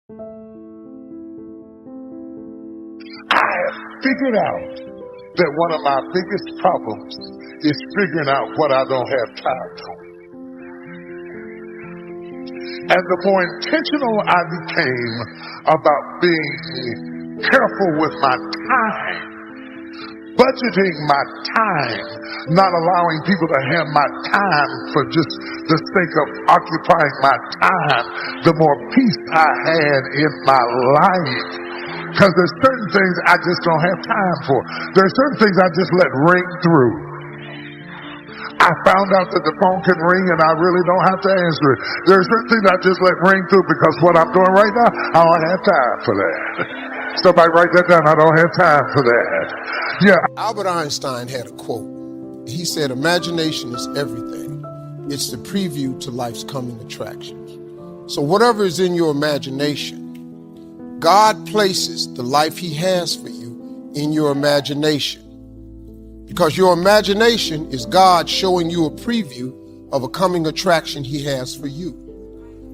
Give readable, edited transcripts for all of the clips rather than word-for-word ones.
I have figured out that one of my biggest problems is figuring out what I don't have time for. And the more intentional I became about being careful with my time, budgeting my time, not allowing people to have my time for just the sake of occupying my time, the more peace I had in my life. Because there's certain things I just don't have time for. There's certain things I just let ring through. I found out that the phone can ring and I really don't have to answer it. There's certain things I just let ring through because what I'm doing right now, I don't have time for that. Somebody write that down. I don't have time for that. Yeah. Albert Einstein had a quote. He said, imagination is everything. It's the preview to life's coming attractions. So whatever is in your imagination, God places the life he has for you in your imagination. Because your imagination is God showing you a preview of a coming attraction he has for you.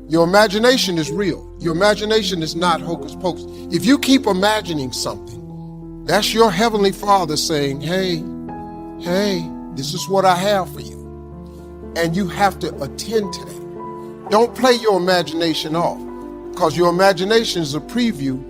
Your imagination is real. Your imagination is not hocus pocus. If you keep imagining something, that's your Heavenly Father saying, hey, this is what I have for you. And you have to attend to that. Don't play your imagination off, because your imagination is a preview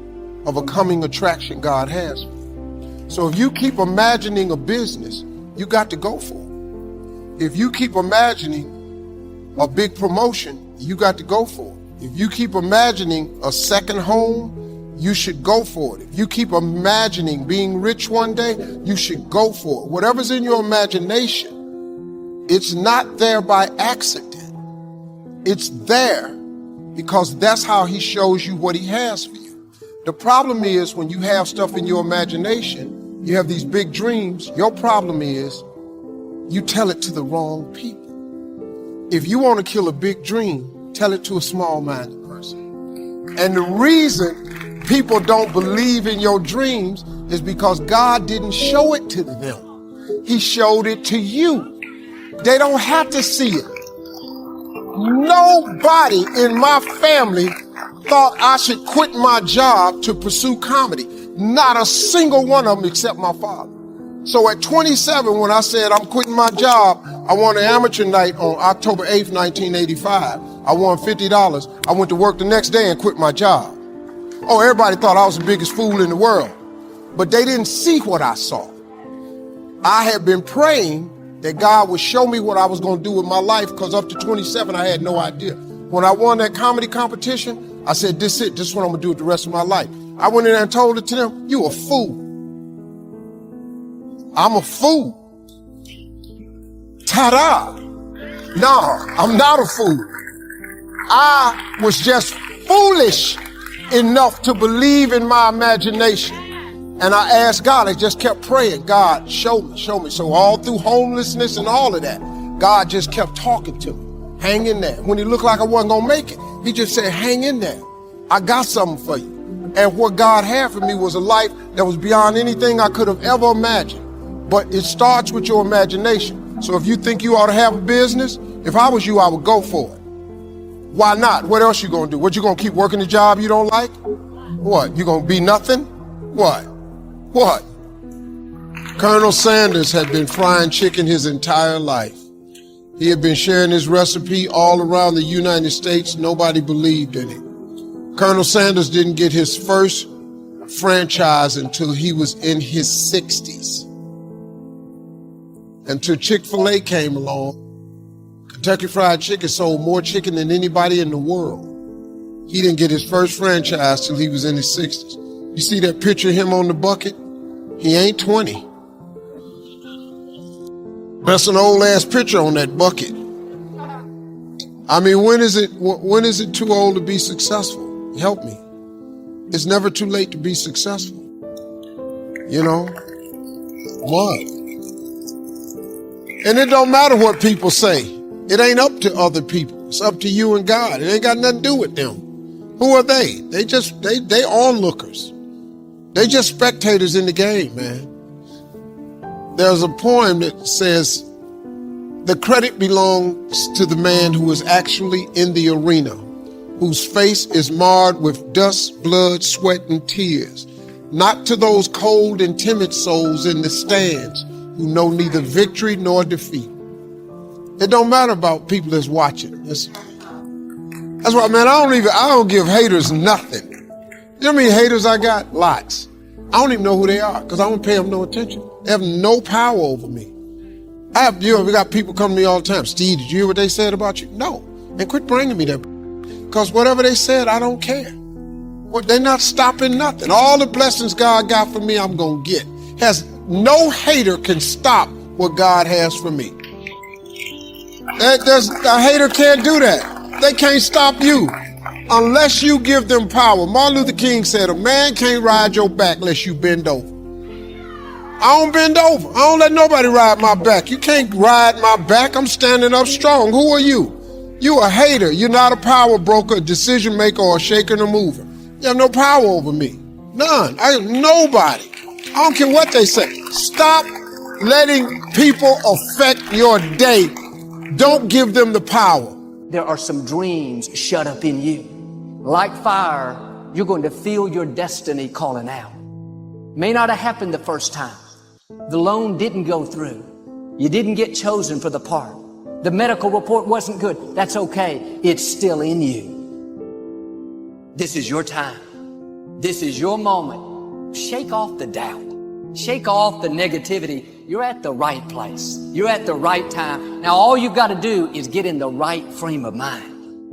of a coming attraction God has for you. So if you keep imagining a business, you got to go for it. If you keep imagining a big promotion, you got to go for it. If you keep imagining a second home, you should go for it. If you keep imagining being rich one day, you should go for it. Whatever's in your imagination, it's not there by accident. It's there because that's how he shows you what he has for you. The problem is when you have stuff in your imagination, you have these big dreams, your problem is you tell it to the wrong people. If you want to kill a big dream, tell it to a small-minded person. And the reason people don't believe in your dreams is because God didn't show it to them. He showed it to you. They don't have to see it. Nobody in my family thought I should quit my job to pursue comedy. Not a single one of them except my father. So at 27, when I said I'm quitting my job, I won an amateur night on October 8th, 1985. I won $50. I went to work the next day and quit my job. Oh, everybody thought I was the biggest fool in the world, but they didn't see what I saw. I had been praying that God would show me what I was going to do with my life, because up to 27, I had no idea. When I won that comedy competition, I said, this is it. This is what I'm going to do with the rest of my life. I went in there and told it to them, you a fool. I'm a fool. Ta-da. No, I'm not a fool. I was just foolish enough to believe in my imagination. And I asked God, I just kept praying, God, show me, show me. So all through homelessness and all of that, God just kept talking to me. Hang in there. When it looked like I wasn't going to make it, he just said, hang in there. I got something for you. And what God had for me was a life that was beyond anything I could have ever imagined. But it starts with your imagination. So if you think you ought to have a business, if I was you, I would go for it. Why not? What else you going to do? What, you going to keep working a job you don't like? What, you going to be nothing? What? Colonel Sanders had been frying chicken his entire life. He had been sharing his recipe all around the United States. Nobody believed in it. Colonel Sanders didn't get his first franchise until he was in his 60s. Until Chick-fil-A came along. Kentucky Fried Chicken sold more chicken than anybody in the world. He didn't get his first franchise till he was in his 60s. You see that picture of him on the bucket? He ain't 20. That's an old ass picture on that bucket. I mean, when is it too old to be successful? Help me. It's never too late to be successful. You know? What? And it don't matter what people say. It ain't up to other people. It's up to you and God. It ain't got nothing to do with them. Who are they? They onlookers. They just spectators in the game, man. There's a poem that says, the credit belongs to the man who is actually in the arena, whose face is marred with dust, blood, sweat, and tears. Not to those cold and timid souls in the stands who know neither victory nor defeat. It don't matter about people that's watching. That's why, man, I don't give haters nothing. You know how many haters I got? Lots. I don't even know who they are because I don't pay them no attention. They have no power over me. We got people come to me all the time. Steve, did you hear what they said about you? No. And quit bringing me that. Because whatever they said, I don't care. They're not stopping nothing. All the blessings God got for me, I'm going to get. No hater can stop what God has for me. A hater can't do that. They can't stop you unless you give them power. Martin Luther King said, a man can't ride your back unless you bend over. I don't bend over. I don't let nobody ride my back. You can't ride my back. I'm standing up strong. Who are you? You a hater. You're not a power broker, a decision maker, or a shaker and a mover. You have no power over me. None. Nobody. I don't care what they say. Stop letting people affect your day. Don't give them the power. There are some dreams shut up in you. Like fire, you're going to feel your destiny calling out. May not have happened the first time. The loan didn't go through. You didn't get chosen for the part. The medical report wasn't good. That's okay. It's still in you. This is your time. This is your moment. Shake off the doubt. Shake off the negativity. You're at the right place. You're at the right time. Now all you've got to do is get in the right frame of mind.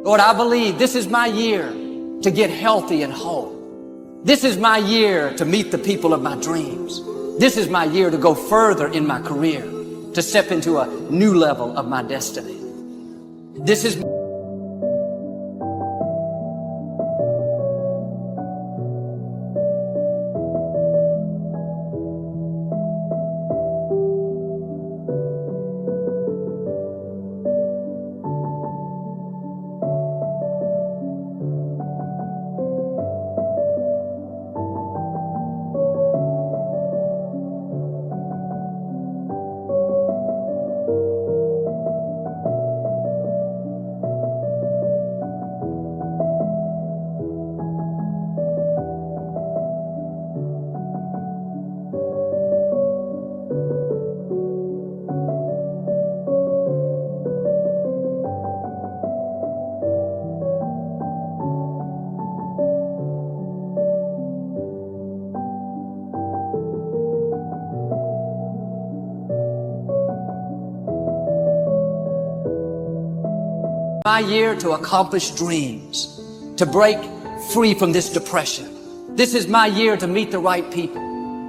Lord, I believe this is my year to get healthy and whole. This is my year to meet the people of my dreams. This is my year to go further in my career, to step into a new level of my destiny. This is my year to accomplish dreams, to break free from this depression. This is my year to meet the right people.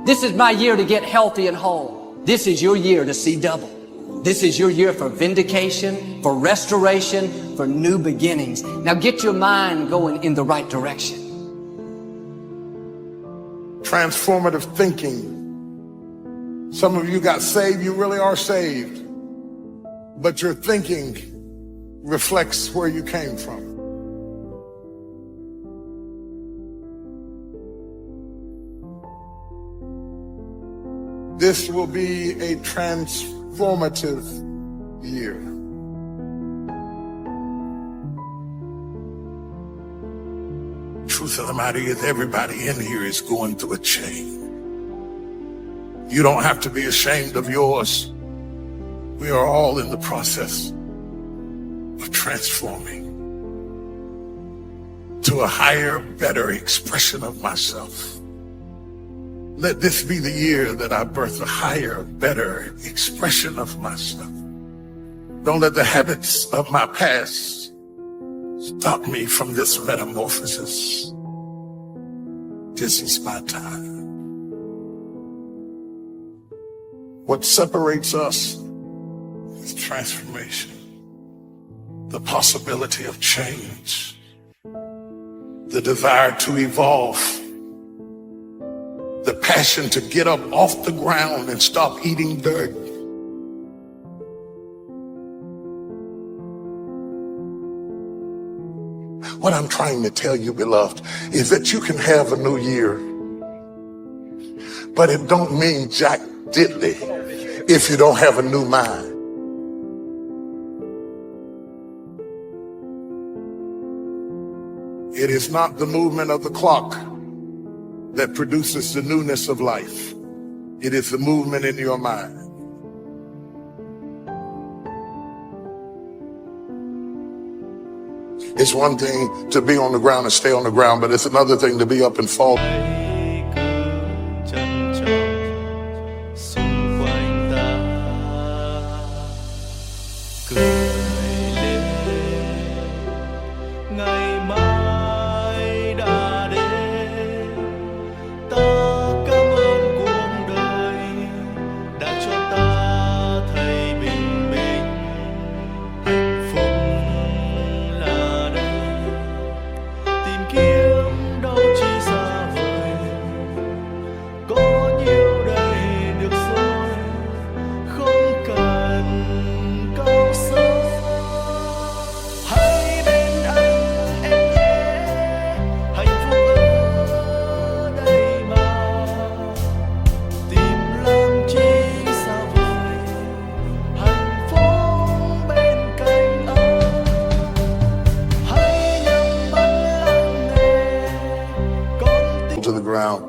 This is my year to get healthy and whole. This is your year to see double. This is your year for vindication, for restoration, for new beginnings. Now get your mind going in the right direction. Transformative thinking. Some of you got saved, you really are saved, but your thinking reflects where you came from. This will be a transformative year. Truth of the matter is, everybody in here is going through a change. You don't have to be ashamed of yours. We are all in the process of transforming to a higher, better expression of myself. Let this be the year that I birth a higher, better expression of myself. Don't let the habits of my past stop me from this metamorphosis. This is my time. What separates us is transformation. The possibility of change, the desire to evolve, the passion to get up off the ground and stop eating dirt. What I'm trying to tell you, beloved, is that you can have a new year, but it don't mean jack diddly if you don't have a new mind. It is not the movement of the clock that produces the newness of life. It is the movement in your mind. It's one thing to be on the ground and stay on the ground, but it's another thing to be up and fall. To the ground.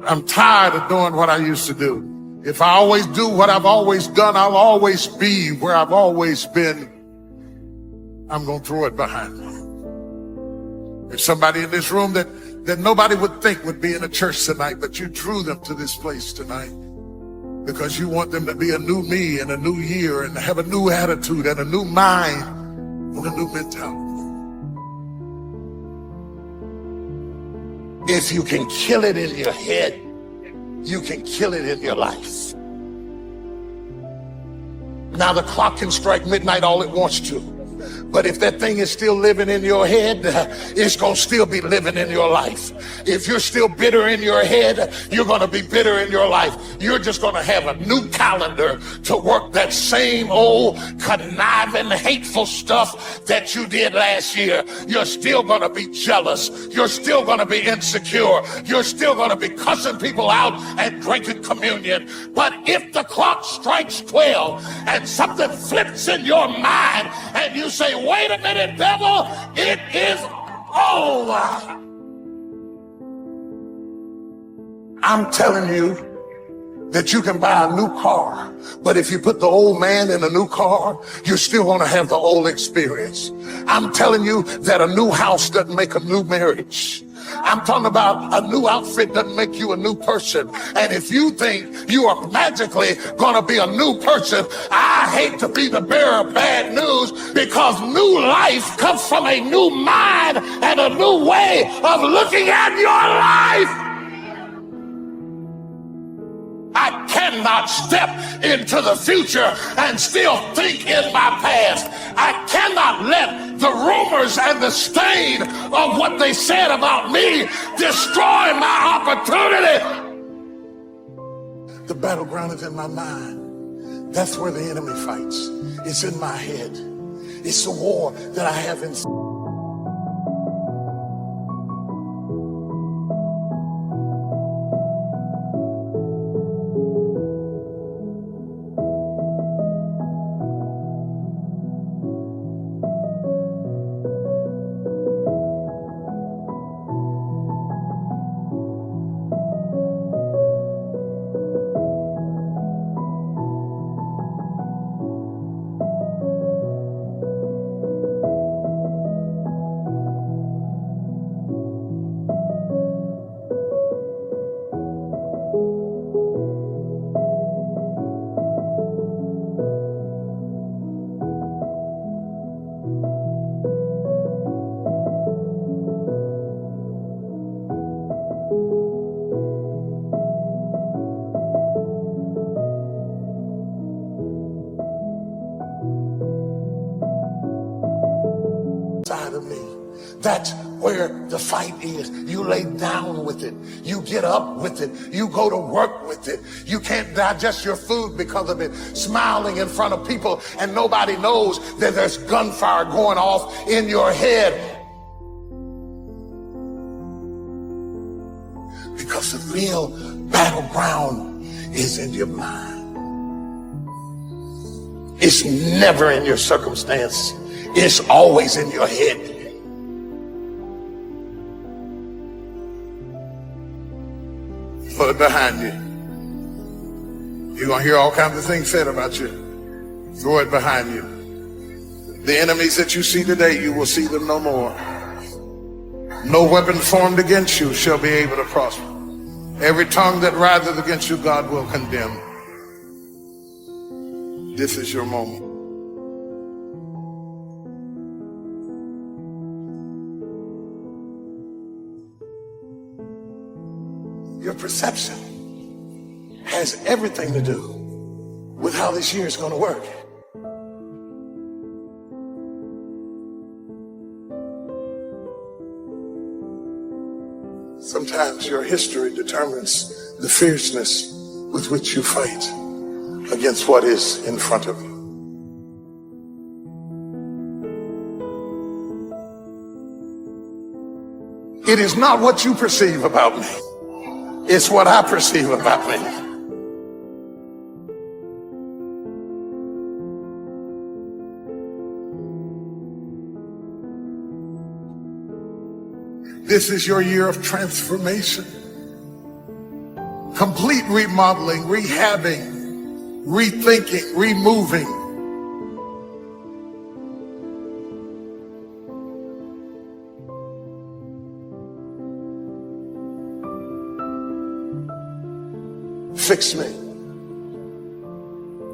I'm tired of doing what I used to do. If I always do what I've always done, I'll always be where I've always been. I'm going to throw it behind me. There's somebody in this room that nobody would think would be in a church tonight, but you drew them to this place tonight because you want them to be a new me in a new year and have a new attitude and a new mind and a new mentality. If you can kill it in your head, you can kill it in your life. Now the clock can strike midnight all it wants to, but if that thing is still living in your head, it's gonna still be living in your life. If you're still bitter in your head, you're gonna be bitter in your life. You're just gonna have a new calendar to work that same old conniving, hateful stuff that you did last year. You're still gonna be jealous. You're still gonna be insecure. You're still gonna be cussing people out and drinking communion. But if the clock strikes 12 and something flips in your mind and you say, wait a minute, devil, it is over. I'm telling you that you can buy a new car, but if you put the old man in a new car, you're still going to have the old experience. I'm telling you that a new house doesn't make a new marriage. I'm talking about a new outfit doesn't make you a new person. And if you think you are magically going to be a new person, I hate to be the bearer of bad news, because new life comes from a new mind and a new way of looking at your life. I cannot step into the future and still think in my past. I cannot let the rumors and the stain of what they said about me destroy my opportunity. The battleground is in my mind. That's where the enemy fights. It's in my head. It's the war that I have inside. Of me. That's where the fight is. You lay down with it. You get up with it. You go to work with it. You can't digest your food because of it. Smiling in front of people and nobody knows that there's gunfire going off in your head. Because the real battleground is in your mind. It's never in your circumstance. It's always in your head. Put it behind you. You're going to hear all kinds of things said about you. Throw it behind you. The enemies that you see today, you will see them no more. No weapon formed against you shall be able to prosper. Every tongue that riseth against you, God will condemn. This is your moment. Your perception has everything to do with how this year is going to work. Sometimes your history determines the fierceness with which you fight against what is in front of you. It is not what you perceive about me. It's what I perceive about me. This is your year of transformation. Complete remodeling, rehabbing, rethinking, removing. Fix me.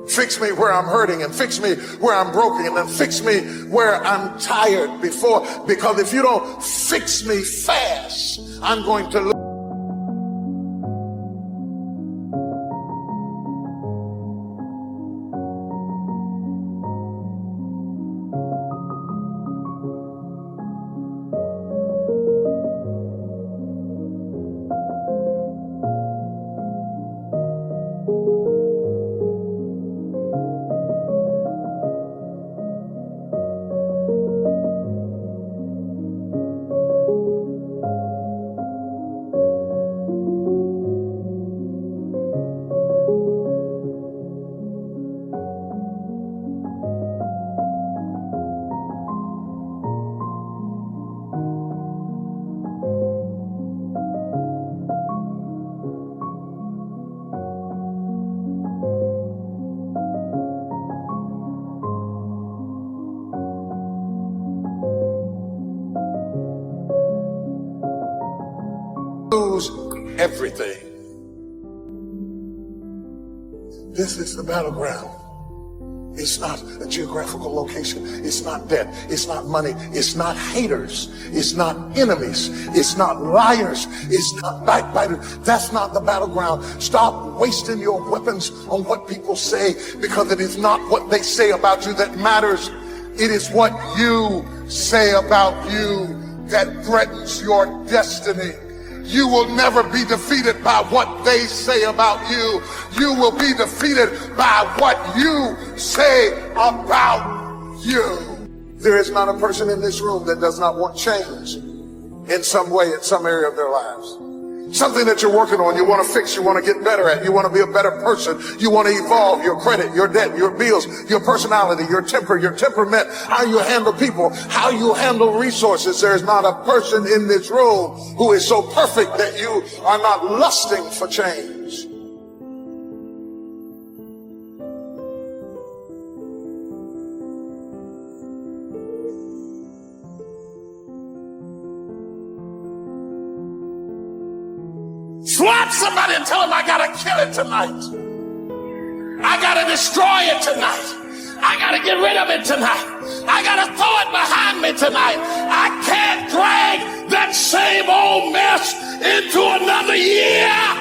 Fix me where I'm hurting, and fix me where I'm broken, and fix me where I'm tired before, because if you don't fix me fast, I'm going to lose. Everything. This is the battleground. It's not a geographical location. It's not debt. It's not money. It's not haters. It's not enemies. It's not liars. It's not backbiters. That's not the battleground. Stop wasting your weapons on what people say, because it is not what they say about you that matters. It is what you say about you that threatens your destiny. You will never be defeated by what they say about you. You will be defeated by what you say about you. There is not a person in this room that does not want change in some way, in some area of their lives. Something that you're working on, you want to fix, you want to get better at, you want to be a better person, you want to evolve your credit, your debt, your bills, your personality, your temper, your temperament, how you handle people, how you handle resources. There is not a person in this room who is so perfect that you are not lusting for change. Slap somebody and tell them, I gotta kill it tonight. I gotta destroy it tonight. I gotta get rid of it tonight. I gotta throw it behind me tonight. I can't drag that same old mess into another year.